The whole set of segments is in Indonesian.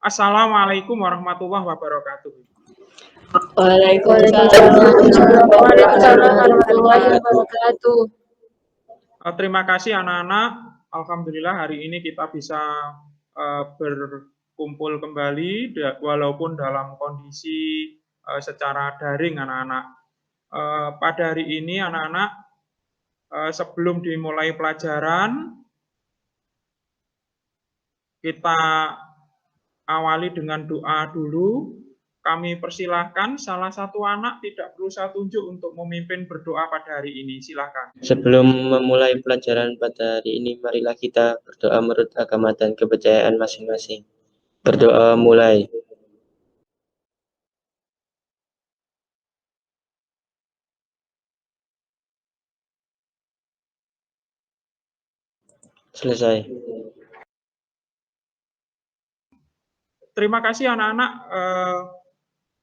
Assalamualaikum warahmatullahi wabarakatuh. Waalaikumsalam warahmatullahi wabarakatuh. Terima kasih anak-anak. Alhamdulillah hari ini kita bisa berkumpul kembali walaupun dalam kondisi secara daring anak-anak. Pada hari ini anak-anak sebelum dimulai pelajaran kita awali dengan doa dulu. Kami persilahkan salah satu anak tidak perlu saya tunjuk untuk memimpin berdoa pada hari ini. Silakan. Sebelum memulai pelajaran pada hari ini, marilah kita berdoa menurut agama dan kepercayaan masing-masing. Berdoa mulai. Selesai. Terima kasih anak-anak.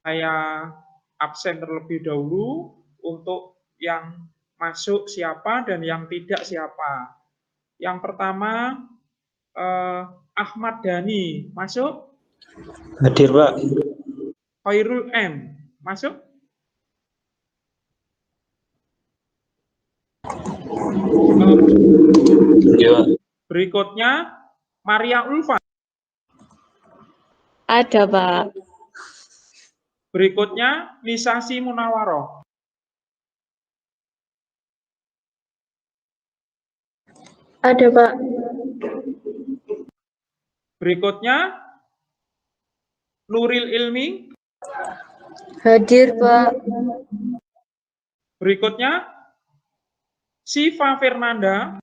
Saya absen terlebih dahulu untuk yang masuk siapa dan yang tidak siapa. Yang pertama Ahmad Dhani masuk. Hadir, Pak. Khairul M masuk. Berikutnya Maria Ulfa. Ada, Pak. Berikutnya Nisasi Munawaroh. Ada, Pak. Berikutnya Nuril Ilmi. Hadir, Pak. Berikutnya Siva Fernanda.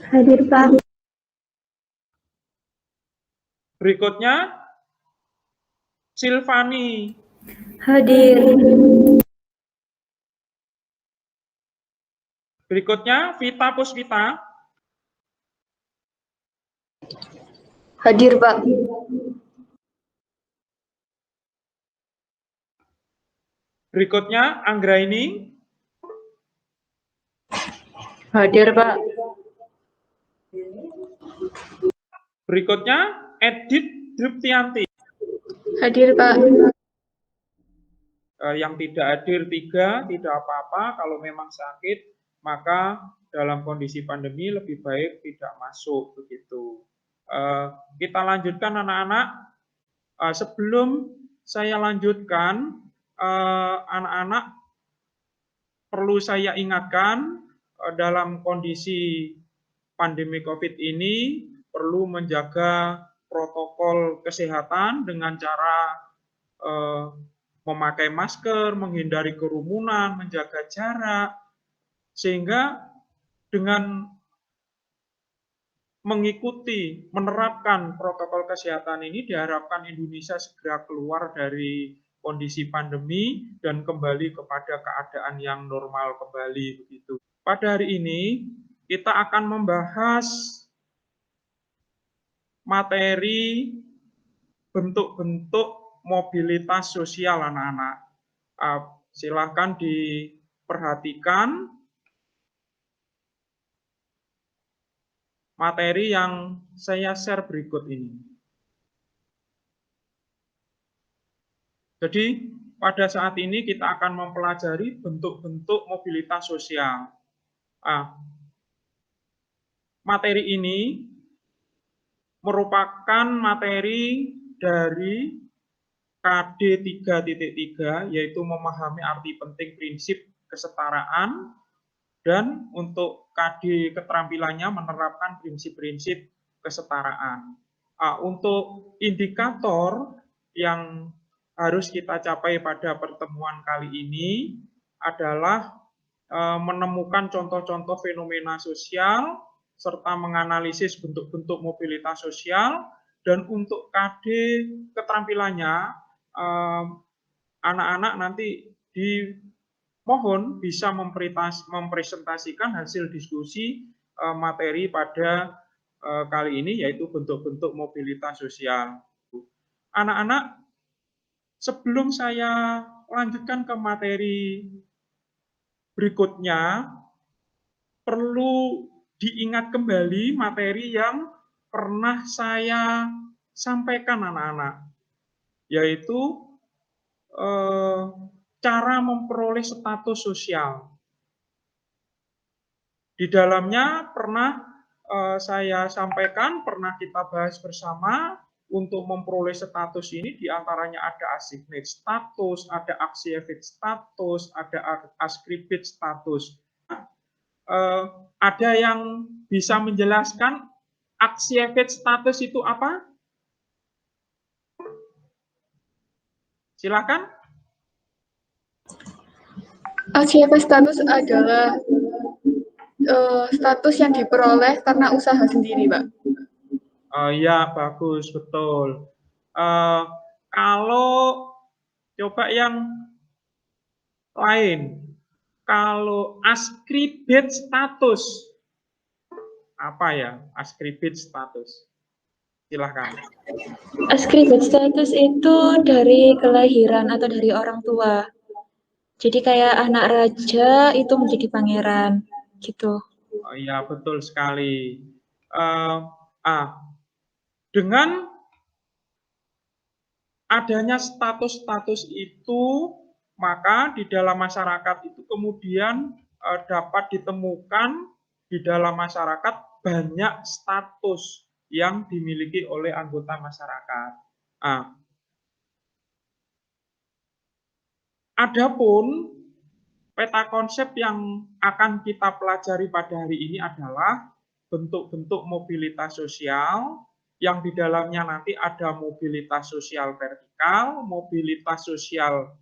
Hadir, Pak. Berikutnya Silvani. Hadir. Berikutnya Vita Puspita. Hadir, Pak. Berikutnya Anggraini. Hadir, Pak. Berikutnya Edith Driptianti. Hadir, Pak. Yang tidak hadir 3, tidak apa-apa. Kalau memang sakit, maka dalam kondisi pandemi lebih baik tidak masuk begitu. Kita lanjutkan anak-anak. Sebelum saya lanjutkan, anak-anak perlu saya ingatkan dalam kondisi pandemi COVID ini perlu menjaga protokol kesehatan dengan cara memakai masker, menghindari kerumunan, menjaga jarak, sehingga dengan mengikuti, menerapkan protokol kesehatan ini diharapkan Indonesia segera keluar dari kondisi pandemi dan kembali kepada keadaan yang normal kembali begitu. Pada hari ini kita akan membahas materi bentuk-bentuk mobilitas sosial anak-anak. Silakan diperhatikan materi yang saya share berikut ini. Jadi pada saat ini kita akan mempelajari bentuk-bentuk mobilitas sosial. Materi ini merupakan materi dari KD 3.3, yaitu memahami arti penting prinsip kesetaraan, dan untuk KD keterampilannya menerapkan prinsip-prinsip kesetaraan. Untuk indikator yang harus kita capai pada pertemuan kali ini adalah menemukan contoh-contoh fenomena sosial serta menganalisis bentuk-bentuk mobilitas sosial. Dan untuk KD keterampilannya anak-anak nanti dimohon bisa mempresentasikan hasil diskusi materi pada kali ini, yaitu bentuk-bentuk mobilitas sosial. Anak-anak, sebelum saya lanjutkan ke materi berikutnya, perlu diingat kembali materi yang pernah saya sampaikan anak-anak, yaitu cara memperoleh status sosial. Di dalamnya pernah saya sampaikan, pernah kita bahas bersama untuk memperoleh status ini diantaranya ada assignate status, ada activate status, ada ascribed status. Ada yang bisa menjelaskan activate status itu apa? Silakan. Activate status adalah status yang diperoleh karena usaha sendiri, Pak. Ya, bagus, betul. Kalau coba yang lain, kalau ascribed status, apa ya ascribed status? Silahkan. Ascribed status itu dari kelahiran atau dari orang tua. Jadi kayak anak raja itu menjadi pangeran, gitu. Oh, iya, betul sekali. Dengan adanya status-status itu, maka di dalam masyarakat itu kemudian dapat ditemukan di dalam masyarakat banyak status yang dimiliki oleh anggota masyarakat. Adapun peta konsep yang akan kita pelajari pada hari ini adalah bentuk-bentuk mobilitas sosial yang di dalamnya nanti ada mobilitas sosial vertikal, mobilitas sosial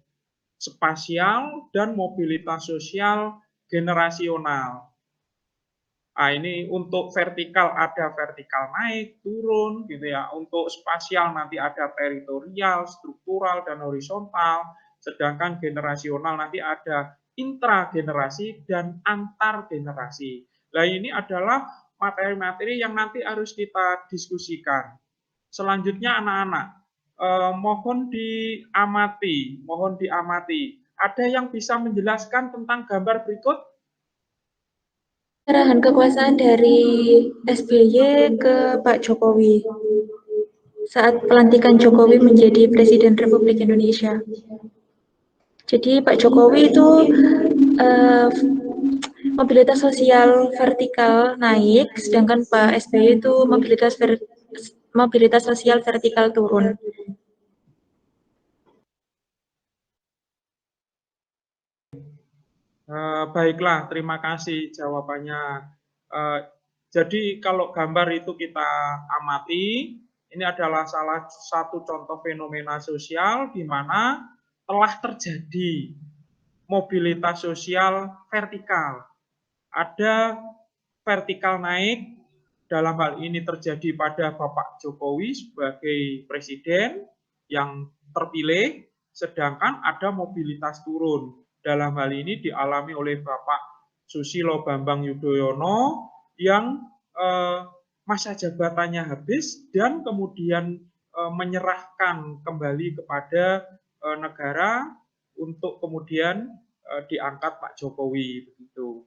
spasial, dan mobilitas sosial generasional. Ini untuk vertikal ada vertikal naik, turun, gitu ya. Untuk spasial nanti ada teritorial, struktural, dan horizontal. Sedangkan generasional nanti ada intragenerasi dan antar generasi. Nah, ini adalah materi-materi yang nanti harus kita diskusikan. Selanjutnya anak-anak, mohon diamati. Ada yang bisa menjelaskan tentang gambar berikut? Arahan kekuasaan dari SBY ke Pak Jokowi saat pelantikan Jokowi menjadi Presiden Republik Indonesia. Jadi Pak Jokowi itu mobilitas sosial vertikal naik, sedangkan Pak SBY itu mobilitas sosial vertikal turun. Baiklah, terima kasih jawabannya. Jadi kalau gambar itu kita amati, ini adalah salah satu contoh fenomena sosial di mana telah terjadi mobilitas sosial vertikal. Ada vertikal naik, dalam hal ini terjadi pada Bapak Jokowi sebagai presiden yang terpilih, sedangkan ada mobilitas turun. Dalam hal ini dialami oleh Bapak Susilo Bambang Yudhoyono yang masa jabatannya habis dan kemudian menyerahkan kembali kepada negara untuk kemudian diangkat Pak Jokowi begitu.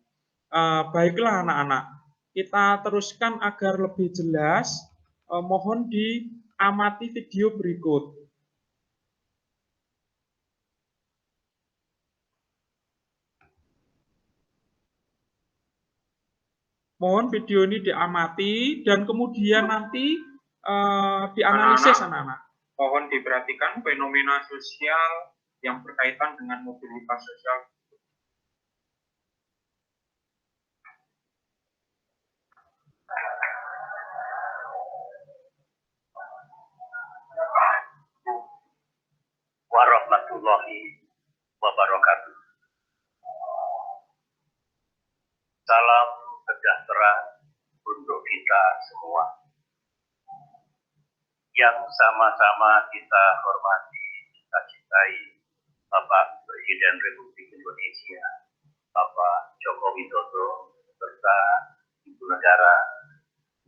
Baiklah anak-anak, kita teruskan agar lebih jelas. Mohon diamati video berikut. Mohon video ini diamati dan kemudian nanti dianalisis anak-anak. Mohon diperhatikan fenomena sosial yang berkaitan dengan mobilitas sosial. Warahmatullahi wabarakatuh. Salam sejahtera untuk kita semua. Yang sama-sama kita hormati, kita cintai Bapak Presiden Republik Indonesia, Bapak Joko Widodo, serta Ibu Negara,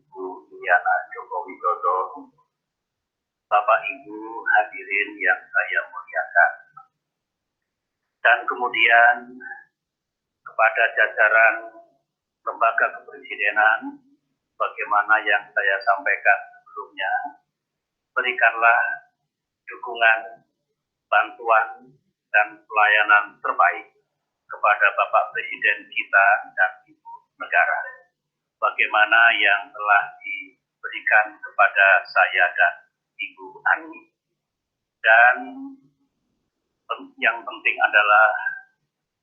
Ibu Iryana Joko Widodo, Bapak Ibu hadirin yang saya muliakan. Dan kemudian kepada jajaran lembaga kepresidenan, bagaimana yang saya sampaikan sebelumnya, berikanlah dukungan, bantuan, dan pelayanan terbaik kepada Bapak Presiden kita dan Ibu Negara. Bagaimana yang telah diberikan kepada saya dan Ibu Ani. Dan yang penting adalah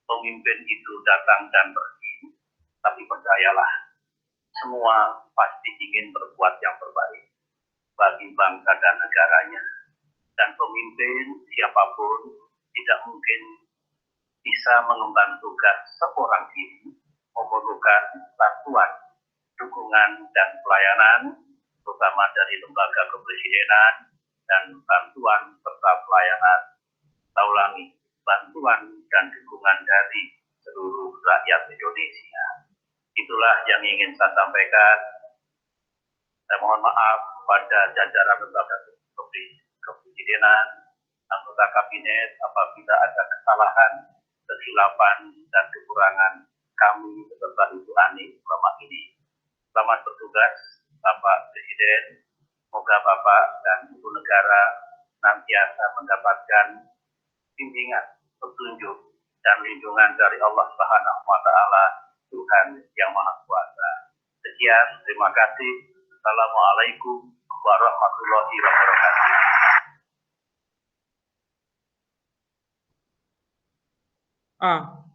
pemimpin itu datang dan pergi, tapi percayalah, semua pasti ingin berbuat yang terbaik bagi bangsa dan negaranya. Dan pemimpin siapapun tidak mungkin bisa mengemban tugas seorang diri, memerlukan bantuan, dukungan, dan pelayanan, terutama dari lembaga kepresidenan, dan bantuan serta pelayanan, ulangi, bantuan dan dukungan dari seluruh rakyat Indonesia. Itulah yang ingin saya sampaikan. Saya mohon maaf pada jajaran lembaga kepresidenan, anggota kabinet apabila ada kesalahan, kesilapan, dan kekurangan kami beserta Ibu Ani selama ini. Selamat bertugas Bapak Presiden. Semoga Bapak dan Ibu Negara nantiasa mendapatkan bimbingan, petunjuk, dan lindungan dari Allah Subhanahu wa Ta'ala, Tuhan yang Maha Kuasa. Sekian, terima kasih. Assalamualaikum warahmatullahi wabarakatuh.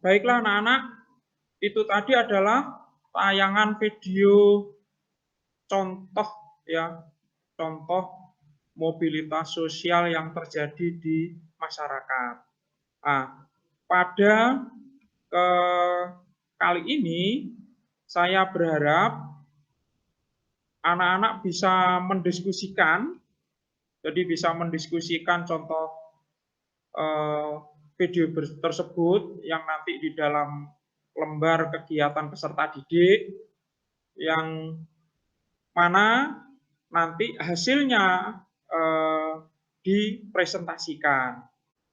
Baiklah anak-anak, itu tadi adalah tayangan video contoh ya, contoh mobilitas sosial yang terjadi di masyarakat. Pada kali ini saya berharap anak-anak bisa mendiskusikan, jadi bisa mendiskusikan contoh video tersebut yang nanti di dalam lembar kegiatan peserta didik, yang mana nanti hasilnya dipresentasikan.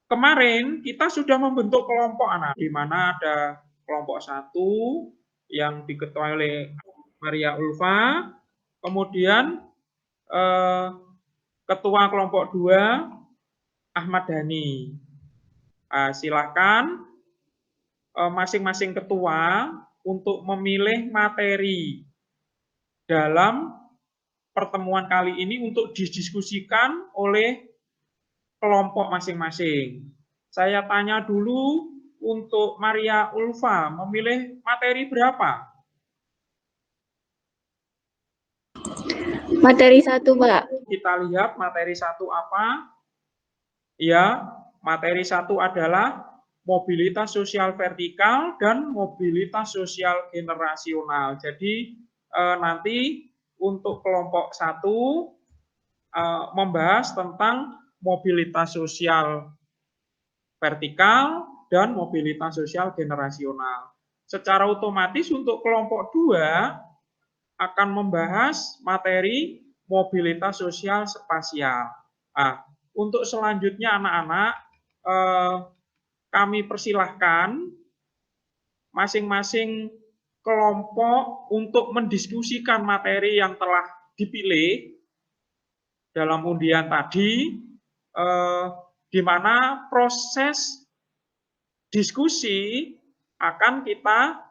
Kemarin kita sudah membentuk kelompok anak, di mana ada kelompok 1 yang diketuai oleh Maria Ulfa, kemudian ketua kelompok 2 Ahmad Dhani. Silakan masing-masing ketua untuk memilih materi dalam pertemuan kali ini untuk didiskusikan oleh kelompok masing-masing. Saya tanya dulu untuk Maria Ulfa, memilih materi berapa? Materi 1, Pak. Kita lihat materi 1 apa? Ya, materi 1 adalah mobilitas sosial vertikal dan mobilitas sosial generasional. Jadi nanti untuk kelompok 1 membahas tentang mobilitas sosial vertikal dan mobilitas sosial generasional. Secara otomatis untuk kelompok 2 akan membahas materi mobilitas sosial spasial. Untuk selanjutnya anak-anak, kami persilahkan masing-masing kelompok untuk mendiskusikan materi yang telah dipilih dalam undian tadi, di mana proses diskusi akan kita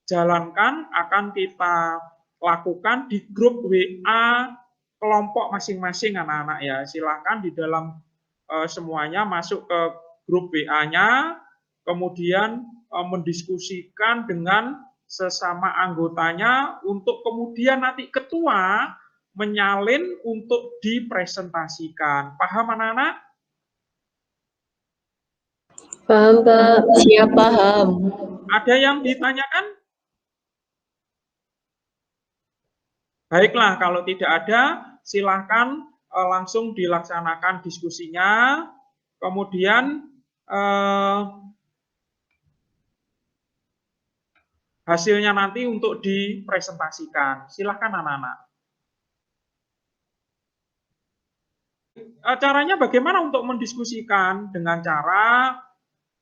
jalankan, akan kita lakukan di grup WA kelompok masing-masing anak-anak ya. Silakan di dalam semuanya masuk ke grup WA-nya, kemudian mendiskusikan dengan sesama anggotanya untuk kemudian nanti ketua menyalin untuk dipresentasikan. Paham anak-anak? Paham, Pak. Siap, paham. Ada yang ditanyakan? Baiklah, kalau tidak ada, silahkan langsung dilaksanakan diskusinya. Kemudian hasilnya nanti untuk dipresentasikan. Silahkan anak-anak. Caranya bagaimana untuk mendiskusikan? Dengan cara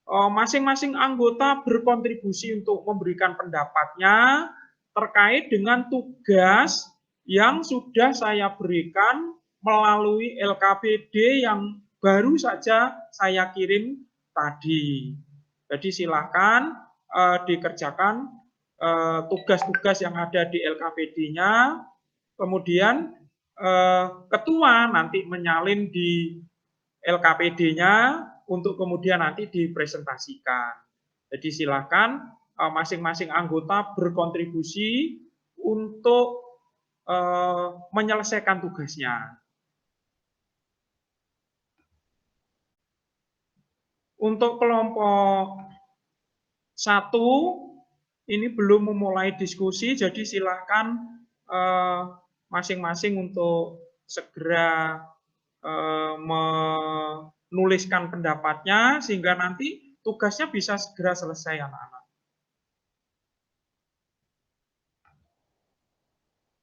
masing-masing anggota berkontribusi untuk memberikan pendapatnya terkait dengan tugas yang sudah saya berikan melalui LKPD yang baru saja saya kirim tadi. Jadi silakan dikerjakan tugas-tugas yang ada di LKPD-nya, kemudian ketua nanti menyalin di LKPD-nya untuk kemudian nanti dipresentasikan. Jadi silakan masing-masing anggota berkontribusi untuk menyelesaikan tugasnya. Untuk kelompok 1 ini belum memulai diskusi, jadi silakan masing-masing untuk segera menuliskan pendapatnya sehingga nanti tugasnya bisa segera selesai anak-anak.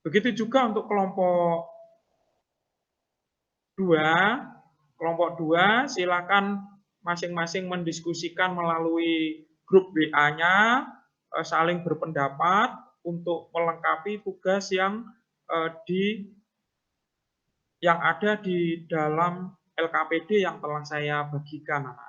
Begitu juga untuk kelompok 2. Kelompok 2 silakan masing-masing mendiskusikan melalui grup WA-nya, saling berpendapat untuk melengkapi tugas yang ada di dalam LKPD yang telah saya bagikan, anak-anak.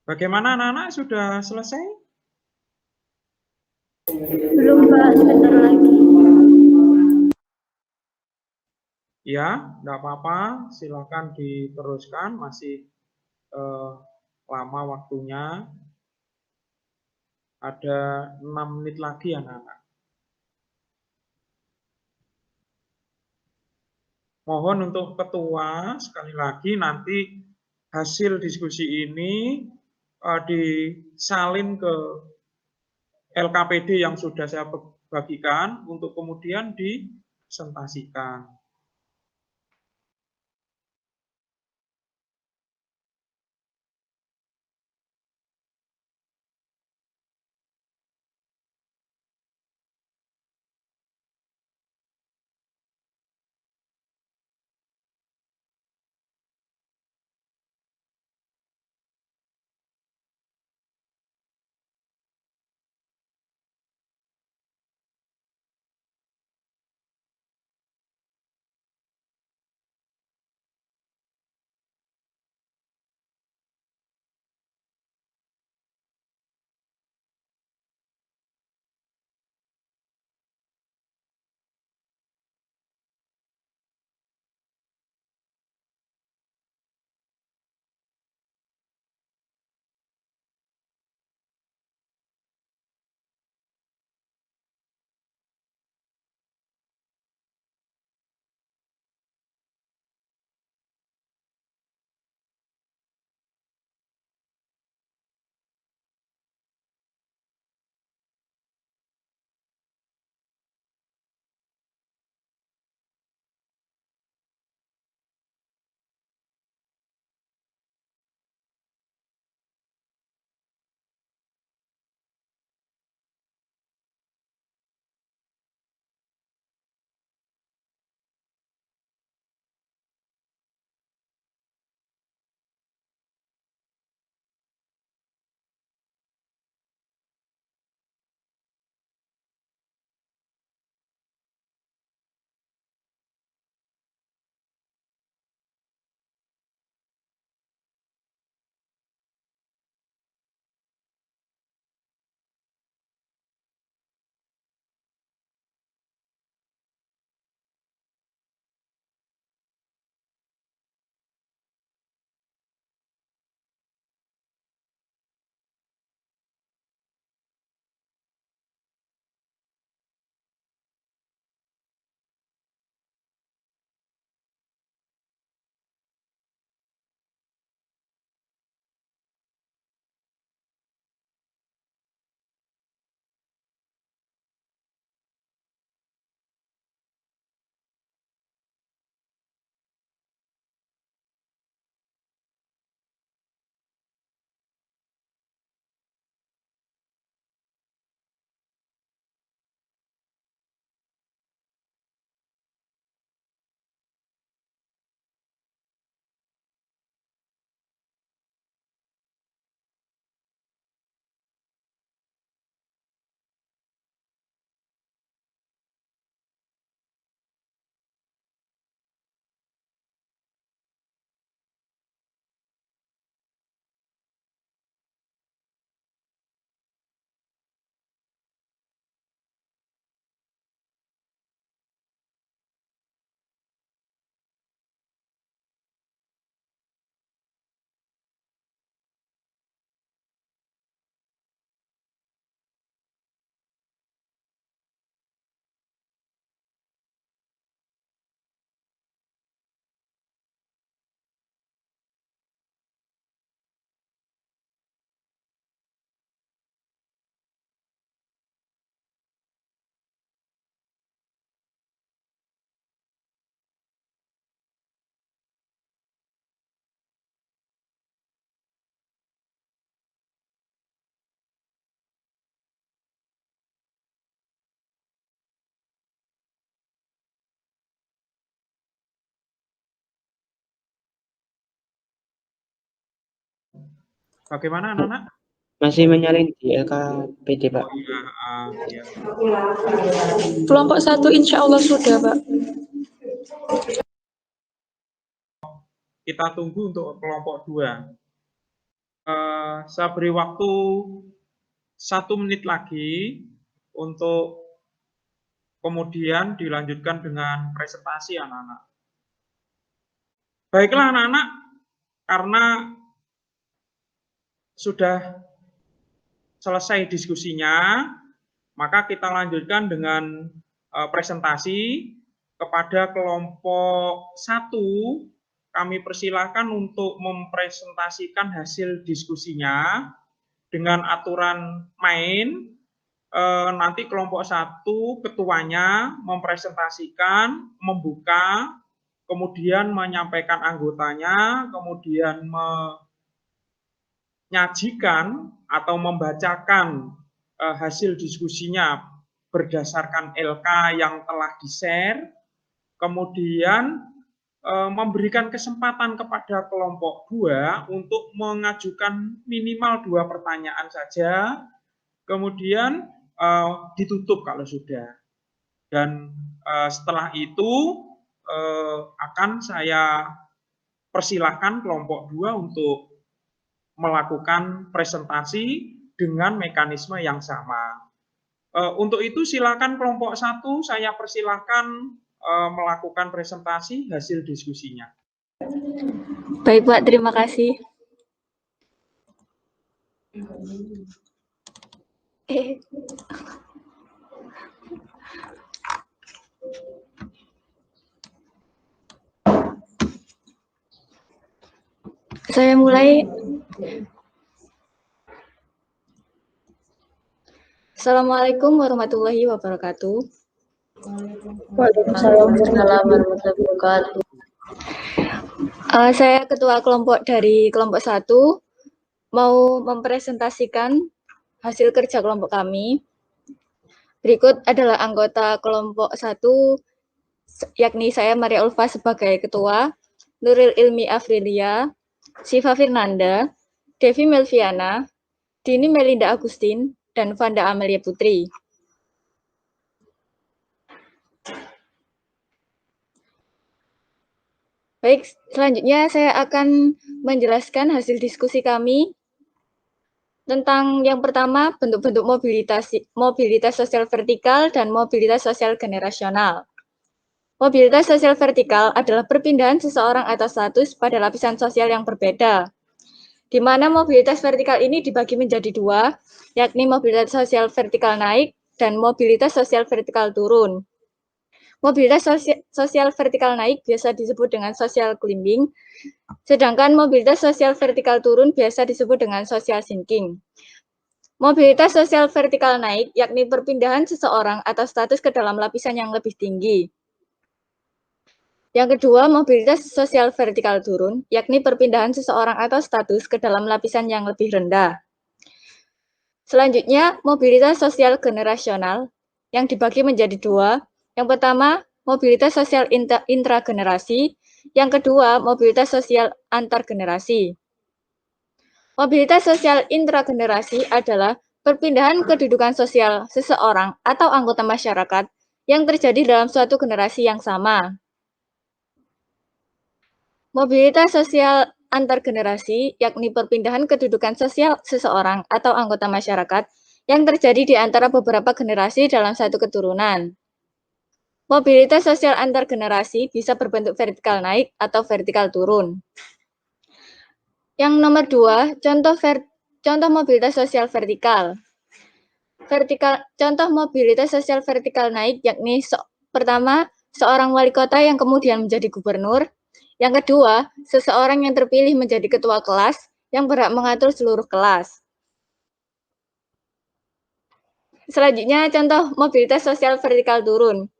Bagaimana anak-anak, sudah selesai? Belum, Pak, sebentar lagi. Ya, enggak apa-apa, silakan diteruskan, masih lama waktunya. Ada 6 menit lagi anak-anak. Mohon untuk ketua, sekali lagi nanti hasil diskusi ini disalin ke LKPD yang sudah saya bagikan untuk kemudian dipresentasikan. Bagaimana anak-anak? Masih menyalin di LKPD, Pak. Oh iya, iya. Kelompok 1 insya Allah sudah, Pak. Kita tunggu untuk kelompok 2. Saya beri waktu 1 menit lagi untuk kemudian dilanjutkan dengan presentasi anak-anak. Baiklah anak-anak, karena sudah selesai diskusinya, maka kita lanjutkan dengan presentasi. Kepada kelompok 1, kami persilahkan untuk mempresentasikan hasil diskusinya dengan aturan main. Nanti kelompok 1 ketuanya mempresentasikan, membuka, kemudian menyampaikan anggotanya, kemudian menyajikan atau membacakan hasil diskusinya berdasarkan LK yang telah di-share, kemudian memberikan kesempatan kepada kelompok 2 untuk mengajukan minimal 2 pertanyaan saja, kemudian ditutup kalau sudah. Dan setelah itu akan saya persilahkan kelompok 2 untuk melakukan presentasi dengan mekanisme yang sama. Untuk itu silakan kelompok 1 saya persilahkan melakukan presentasi hasil diskusinya. Baik Pak, terima kasih. Saya mulai. Assalamualaikum warahmatullahi wabarakatuh. Waalaikumsalam warahmatullahi wabarakatuh. Saya ketua kelompok dari kelompok 1 mau mempresentasikan hasil kerja kelompok kami. Berikut adalah anggota kelompok 1, yakni saya Maria Ulfa sebagai ketua, Nuril Ilmi Afrilia, Siva Firnanda, Devi Melviana, Dini Melinda Agustin, dan Vanda Amelia Putri. Baik, selanjutnya saya akan menjelaskan hasil diskusi kami tentang yang pertama, bentuk-bentuk mobilitas sosial vertikal dan mobilitas sosial generasional. Mobilitas sosial vertikal adalah perpindahan seseorang atau status pada lapisan sosial yang berbeda, di mana mobilitas vertikal ini dibagi menjadi 2, yakni mobilitas sosial vertikal naik dan mobilitas sosial vertikal turun. Mobilitas sosial vertikal naik biasa disebut dengan social climbing, sedangkan mobilitas sosial vertikal turun biasa disebut dengan social sinking. Mobilitas sosial vertikal naik yakni perpindahan seseorang atau status ke dalam lapisan yang lebih tinggi. Yang kedua, mobilitas sosial vertikal turun, yakni perpindahan seseorang atau status ke dalam lapisan yang lebih rendah. Selanjutnya, mobilitas sosial generasional yang dibagi menjadi 2. Yang pertama, mobilitas sosial intragenerasi. Yang kedua, mobilitas sosial antargenerasi. Mobilitas sosial intragenerasi adalah perpindahan kedudukan sosial seseorang atau anggota masyarakat yang terjadi dalam suatu generasi yang sama. Mobilitas sosial antargenerasi, yakni perpindahan kedudukan sosial seseorang atau anggota masyarakat yang terjadi di antara beberapa generasi dalam satu keturunan. Mobilitas sosial antargenerasi bisa berbentuk vertikal naik atau vertikal turun. Yang nomor 2, contoh mobilitas sosial vertikal. Contoh mobilitas sosial vertikal naik yakni pertama, seorang wali kota yang kemudian menjadi gubernur. Yang kedua, seseorang yang terpilih menjadi ketua kelas yang berhak mengatur seluruh kelas. Selanjutnya, contoh mobilitas sosial vertikal turun.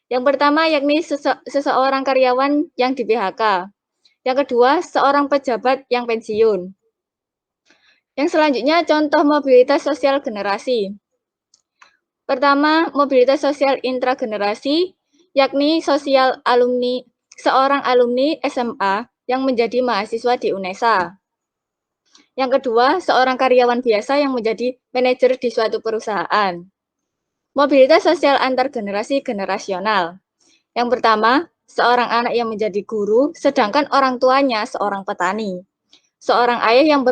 Yang pertama, yakni seseorang karyawan yang di PHK. Yang kedua, seorang pejabat yang pensiun. Yang selanjutnya, contoh mobilitas sosial generasi. Pertama, mobilitas sosial intragenerasi, yakni seorang alumni SMA yang menjadi mahasiswa di UNESA. Yang kedua, seorang karyawan biasa yang menjadi manajer di suatu perusahaan. Mobilitas sosial antargenerasi generasional. Yang pertama, seorang anak yang menjadi guru, sedangkan orang tuanya seorang petani. Seorang ayah yang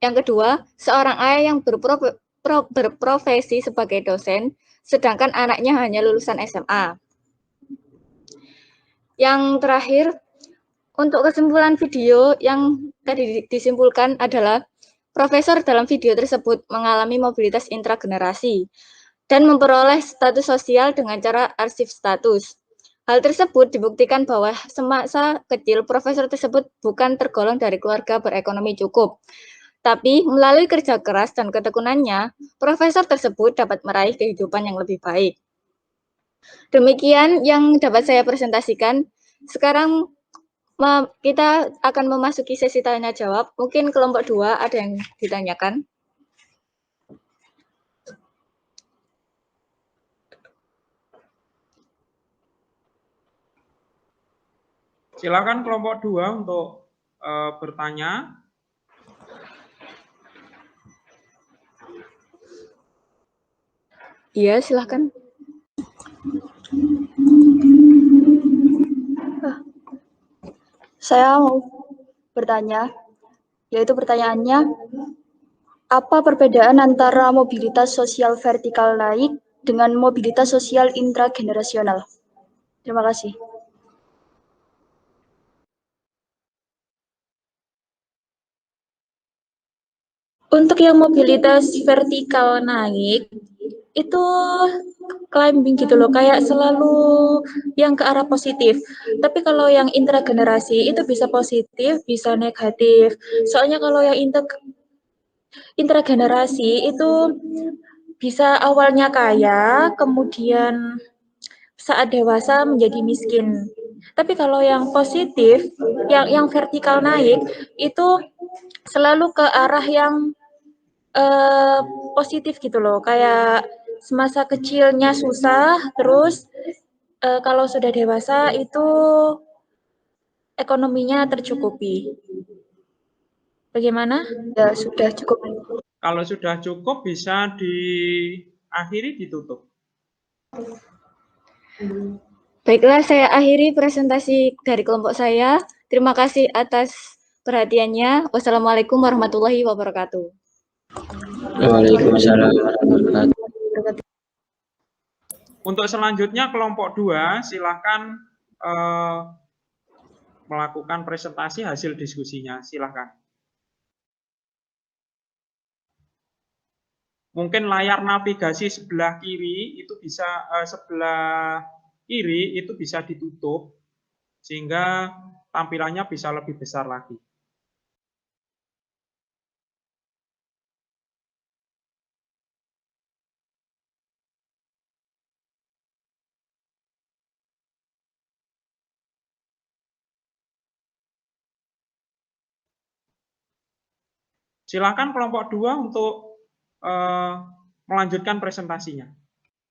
Yang kedua, seorang ayah yang berprofesi sebagai dosen, sedangkan anaknya hanya lulusan SMA. Yang terakhir, untuk kesimpulan video yang tadi disimpulkan adalah profesor dalam video tersebut mengalami mobilitas intragenerasi dan memperoleh status sosial dengan cara arsip status. Hal tersebut dibuktikan bahwa semasa kecil profesor tersebut bukan tergolong dari keluarga berekonomi cukup. Tapi melalui kerja keras dan ketekunannya, profesor tersebut dapat meraih kehidupan yang lebih baik. Demikian yang dapat saya presentasikan. Sekarang kita akan memasuki sesi tanya jawab. Mungkin kelompok 2 ada yang ditanyakan. Silakan kelompok 2 untuk bertanya. Iya, silakan. Saya mau bertanya, yaitu pertanyaannya, apa perbedaan antara mobilitas sosial vertikal naik dengan mobilitas sosial intragenerasional? Terima kasih. Untuk yang mobilitas vertikal naik, itu climbing gitu loh, kayak selalu yang ke arah positif. Tapi kalau yang intragenerasi itu bisa positif, bisa negatif. Soalnya kalau yang intragenerasi itu bisa awalnya kaya, kemudian saat dewasa menjadi miskin. Tapi kalau yang positif, yang vertikal naik, itu selalu ke arah yang positif gitu loh, kayak semasa kecilnya susah, terus kalau sudah dewasa itu ekonominya tercukupi. Bagaimana? Ya, sudah cukup. Kalau sudah cukup bisa diakhiri, ditutup. Baiklah, saya akhiri presentasi dari kelompok saya. Terima kasih atas perhatiannya. Wassalamualaikum warahmatullahi wabarakatuh. Waalaikumsalam warahmatullahi wabarakatuh. Untuk selanjutnya kelompok 2 silakan melakukan presentasi hasil diskusinya. Silakan. Mungkin layar navigasi sebelah kiri itu bisa bisa ditutup sehingga tampilannya bisa lebih besar lagi. Silakan kelompok 2 untuk melanjutkan presentasinya.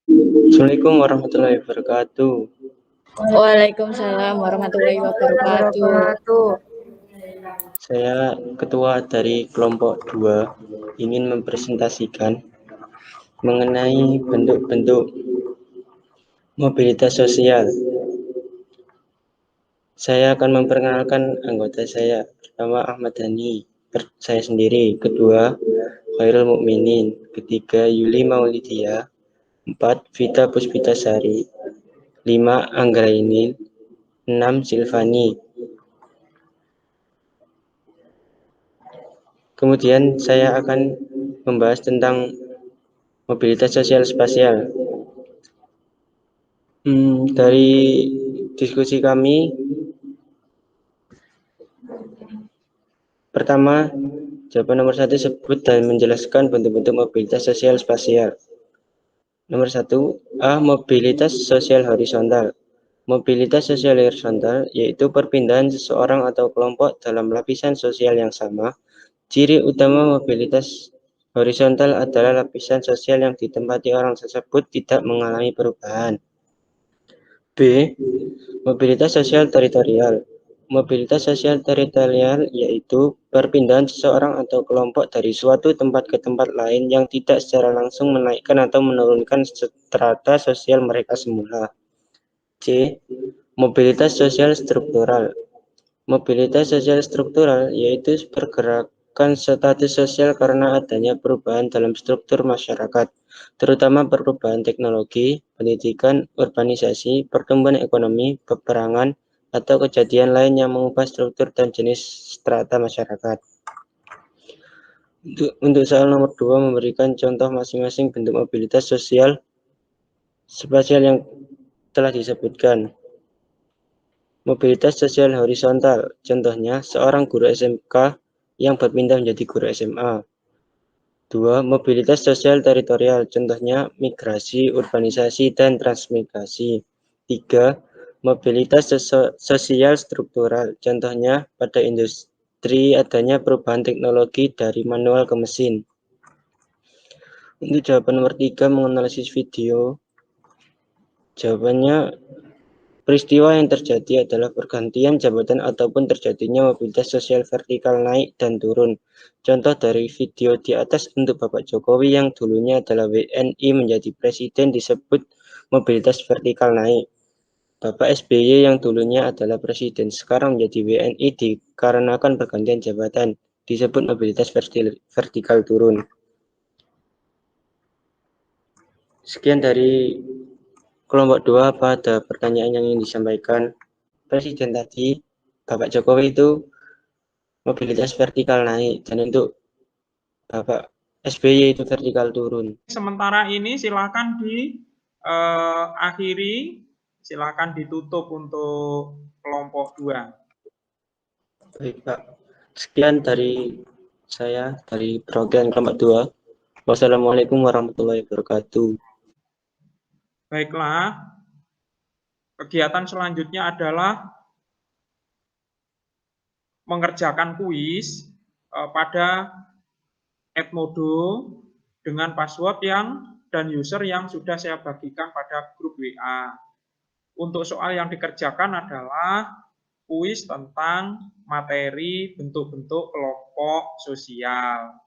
Assalamualaikum warahmatullahi wabarakatuh. Waalaikumsalam warahmatullahi wabarakatuh. Saya ketua dari kelompok 2 ingin mempresentasikan mengenai bentuk-bentuk mobilitas sosial. Saya akan memperkenalkan anggota saya. Pertama Ahmad Dhani, saya sendiri. Kedua Khairul Mukminin. Ketiga Yuli Maulidia. 4 Vita Puspitasari. 5 Anggrainin. 6 Silvani. Kemudian saya akan membahas tentang mobilitas sosial spasial. Dari diskusi kami, pertama, jawaban nomor 1 sebut dan menjelaskan bentuk-bentuk mobilitas sosial spasial. Nomor 1, A. Mobilitas sosial horizontal. Mobilitas sosial horizontal yaitu perpindahan seseorang atau kelompok dalam lapisan sosial yang sama. Ciri utama mobilitas horizontal adalah lapisan sosial yang ditempati orang tersebut tidak mengalami perubahan. B. Mobilitas sosial teritorial. Mobilitas sosial teritorial yaitu perpindahan seseorang atau kelompok dari suatu tempat ke tempat lain yang tidak secara langsung menaikkan atau menurunkan strata sosial mereka semula. C. Mobilitas sosial struktural. Mobilitas sosial struktural yaitu menetapkan status sosial karena adanya perubahan dalam struktur masyarakat, terutama perubahan teknologi, pendidikan, urbanisasi, pertumbuhan ekonomi, peperangan, atau kejadian lain yang mengubah struktur dan jenis strata masyarakat. Untuk soal nomor 2, memberikan contoh masing-masing bentuk mobilitas sosial spasial yang telah disebutkan. Mobilitas sosial horizontal, contohnya seorang guru SMK yang berpindah menjadi guru SMA. 2. Mobilitas sosial teritorial, contohnya migrasi, urbanisasi, dan transmigrasi. 3. Mobilitas sosial struktural, contohnya pada industri adanya perubahan teknologi dari manual ke mesin. Untuk jawaban nomor 3, menganalisis video. Jawabannya, peristiwa yang terjadi adalah pergantian jabatan ataupun terjadinya mobilitas sosial vertikal naik dan turun. Contoh dari video di atas untuk Bapak Jokowi yang dulunya adalah WNI menjadi presiden disebut mobilitas vertikal naik. Bapak SBY yang dulunya adalah presiden sekarang menjadi WNI dikarenakan pergantian jabatan disebut mobilitas vertikal turun. Sekian dari kelompok 2, apa ada pertanyaan yang ingin disampaikan? Presiden tadi, Bapak Jokowi itu mobilitas vertikal naik, dan untuk Bapak SBY itu vertikal turun. Sementara ini silakan diakhiri, silakan ditutup untuk kelompok 2. Baik Pak, sekian dari saya, dari perwakilan kelompok 2. Wassalamualaikum warahmatullahi wabarakatuh. Baiklah, kegiatan selanjutnya adalah mengerjakan kuis pada Edmodo dengan password dan user yang sudah saya bagikan pada grup WA. Untuk soal yang dikerjakan adalah kuis tentang materi bentuk-bentuk kelompok sosial.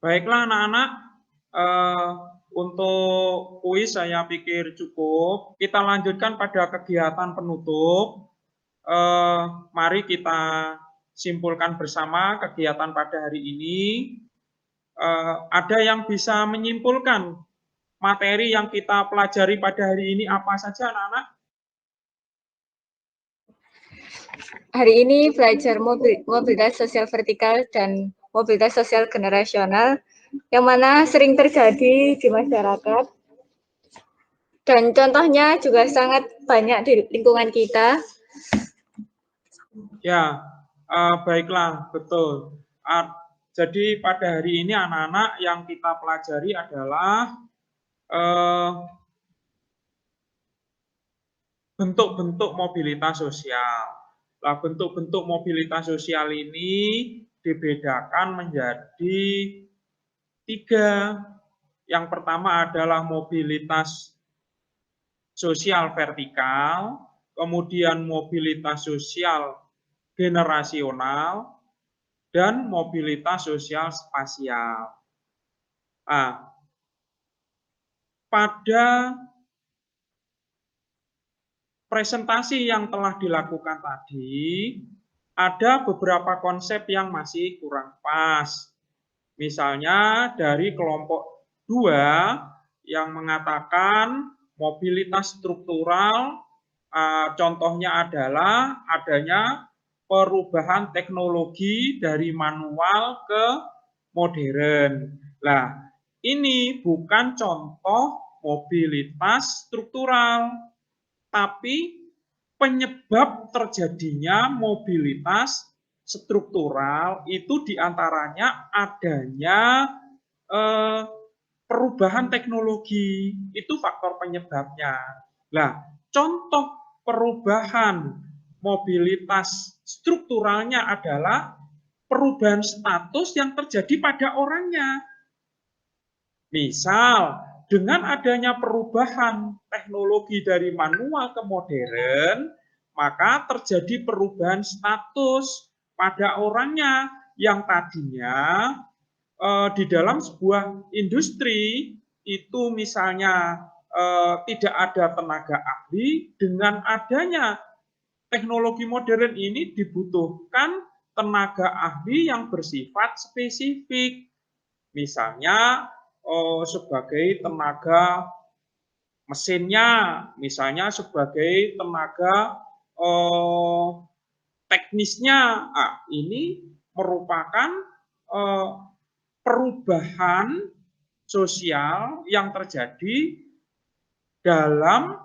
Baiklah anak-anak, untuk kuis saya pikir cukup. Kita lanjutkan pada kegiatan penutup. Mari kita simpulkan bersama kegiatan pada hari ini. Ada yang bisa menyimpulkan materi yang kita pelajari pada hari ini apa saja anak-anak? Hari ini belajar mobilitas sosial vertikal dan mobilitas sosial generasional, yang mana sering terjadi di masyarakat. Dan contohnya juga sangat banyak di lingkungan kita. Ya, baiklah, betul. Jadi pada hari ini anak-anak yang kita pelajari adalah bentuk-bentuk mobilitas sosial. Nah, bentuk-bentuk mobilitas sosial ini dibedakan menjadi 3. Yang pertama adalah mobilitas sosial vertikal, kemudian mobilitas sosial generasional, dan mobilitas sosial spasial. Nah, pada presentasi yang telah dilakukan tadi, ada beberapa konsep yang masih kurang pas. Misalnya dari kelompok 2 yang mengatakan mobilitas struktural, contohnya adalah adanya perubahan teknologi dari manual ke modern. Nah, ini bukan contoh mobilitas struktural, tapi penyebab terjadinya mobilitas struktural itu diantaranya adanya perubahan teknologi, itu faktor penyebabnya. Nah, contoh perubahan mobilitas strukturalnya adalah perubahan status yang terjadi pada orangnya. Misal, dengan adanya perubahan teknologi dari manual ke modern, maka terjadi perubahan status pada orangnya yang tadinya di dalam sebuah industri itu misalnya tidak ada tenaga ahli, dengan adanya teknologi modern ini dibutuhkan tenaga ahli yang bersifat spesifik. Misalnya sebagai tenaga mesinnya, misalnya sebagai tenaga teknisnya. Ini merupakan perubahan sosial yang terjadi dalam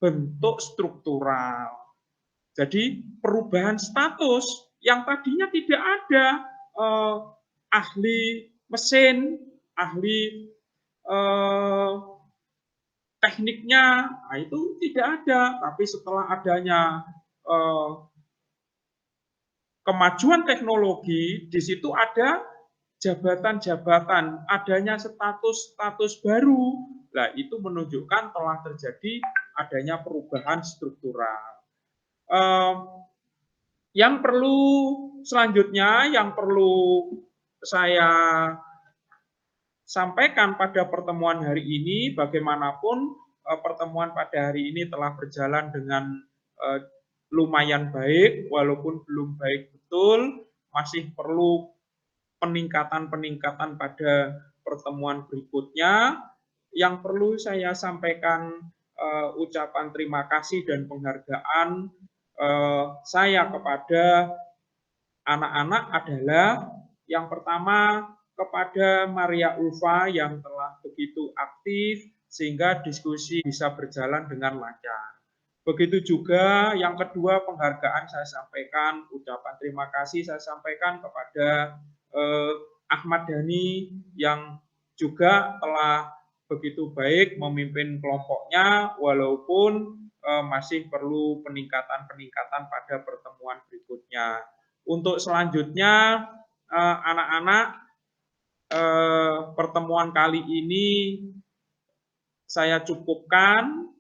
bentuk struktural. Jadi perubahan status yang tadinya tidak ada ahli mesin, ahli tekniknya, itu tidak ada. Tapi setelah adanya kemajuan teknologi, di situ ada jabatan-jabatan, adanya status-status baru. Nah, itu menunjukkan telah terjadi adanya perubahan struktural. Yang perlu selanjutnya, yang perlu saya sampaikan pada pertemuan hari ini, bagaimanapun pertemuan pada hari ini telah berjalan dengan lumayan baik, walaupun belum baik betul, masih perlu peningkatan-peningkatan pada pertemuan berikutnya. Yang perlu saya sampaikan ucapan terima kasih dan penghargaan saya kepada anak-anak adalah yang pertama kepada Maria Ulfa yang telah begitu aktif sehingga diskusi bisa berjalan dengan lancar. Begitu juga yang kedua penghargaan saya sampaikan, ucapan terima kasih saya sampaikan kepada Ahmad Dhani yang juga telah begitu baik memimpin kelompoknya walaupun masih perlu peningkatan-peningkatan pada pertemuan berikutnya. Untuk selanjutnya anak-anak pertemuan kali ini saya cukupkan.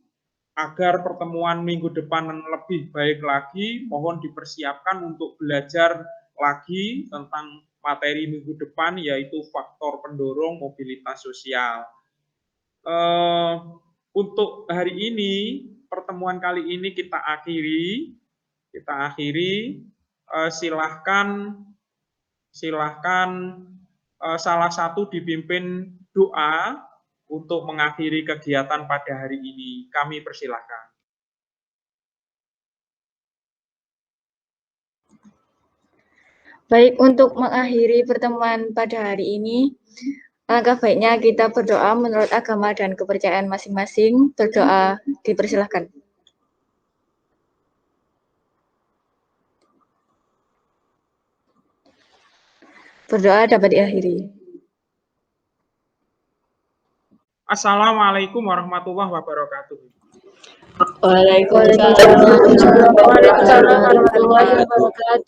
Agar pertemuan minggu depan lebih baik lagi, mohon dipersiapkan untuk belajar lagi tentang materi minggu depan, yaitu faktor pendorong mobilitas sosial. Untuk hari ini, pertemuan kali ini kita akhiri. Silahkan salah satu dipimpin doa untuk mengakhiri kegiatan pada hari ini. Kami persilahkan. Baik, untuk mengakhiri pertemuan pada hari ini, alangkah baiknya kita berdoa menurut agama dan kepercayaan masing-masing. Berdoa dipersilahkan. Berdoa dapat diakhiri. Assalamualaikum warahmatullahi wabarakatuh. Waalaikumsalam warahmatullahi wabarakatuh.